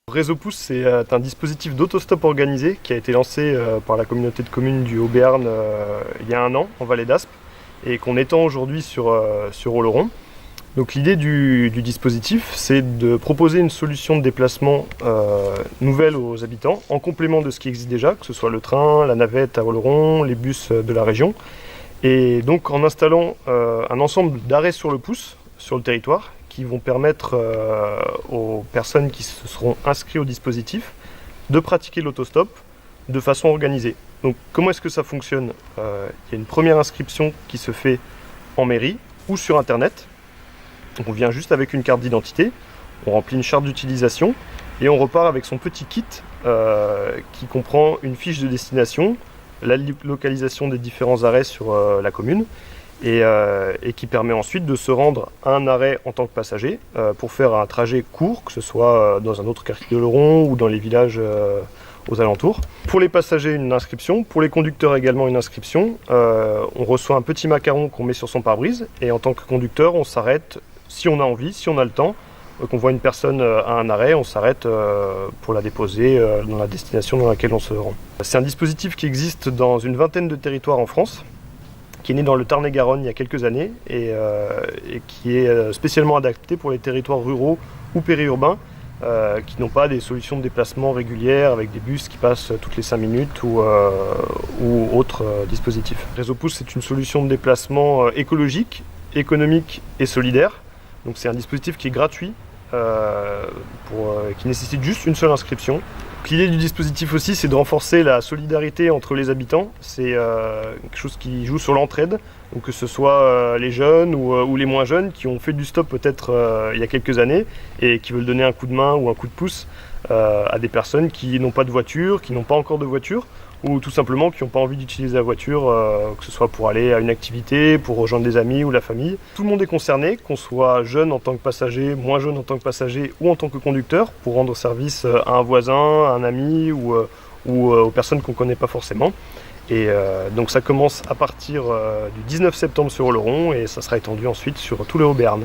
Réseau Pouce, c'est un dispositif d'autostop organisé qui a été lancé par la communauté de communes du Haut-Béarn il y a un an en Vallée d'Aspe et qu'on étend aujourd'hui sur Oloron. Donc l'idée du dispositif, c'est de proposer une solution de déplacement nouvelle aux habitants en complément de ce qui existe déjà, que ce soit le train, la navette à Oloron, les bus de la région. Et donc en installant un ensemble d'arrêts sur le pouce, sur le territoire, qui vont permettre aux personnes qui se seront inscrites au dispositif de pratiquer l'autostop de façon organisée. Donc comment est-ce que ça fonctionne? Il y a une première inscription qui se fait en mairie ou sur internet. Donc on vient juste avec une carte d'identité, on remplit une charte d'utilisation et on repart avec son petit kit qui comprend une fiche de destination, la localisation des différents arrêts sur la commune et qui permet ensuite de se rendre à un arrêt en tant que passager pour faire un trajet court, que ce soit dans un autre quartier d'Oloron ou dans les villages aux alentours. Pour les passagers, une inscription. Pour les conducteurs également, une inscription. On reçoit un petit macaron qu'on met sur son pare-brise et en tant que conducteur, on s'arrête si on a envie, si on a le temps. Qu'on voit une personne à un arrêt, on s'arrête pour la déposer dans la destination dans laquelle on se rend. C'est un dispositif qui existe dans une vingtaine de territoires en France, qui est né dans le Tarn-et-Garonne il y a quelques années et qui est spécialement adapté pour les territoires ruraux ou périurbains qui n'ont pas des solutions de déplacement régulières avec des bus qui passent toutes les 5 minutes ou autres dispositifs. Réseau Pouce, c'est une solution de déplacement écologique, économique et solidaire. Donc c'est un dispositif qui est gratuit, qui nécessite juste une seule inscription. L'idée du dispositif aussi, c'est de renforcer la solidarité entre les habitants. C'est quelque chose qui joue sur l'entraide, donc que ce soit les jeunes ou les moins jeunes qui ont fait du stop peut-être il y a quelques années et qui veulent donner un coup de main ou un coup de pouce à des personnes qui n'ont pas de voiture, qui n'ont pas encore de voiture, ou tout simplement qui n'ont pas envie d'utiliser la voiture, que ce soit pour aller à une activité, pour rejoindre des amis ou la famille. Tout le monde est concerné, qu'on soit jeune en tant que passager, moins jeune en tant que passager ou en tant que conducteur, pour rendre service à un voisin, à un ami ou aux personnes qu'on ne connaît pas forcément. Et donc ça commence à partir du 19 septembre sur Oloron et ça sera étendu ensuite sur tout le Haut-Béarn.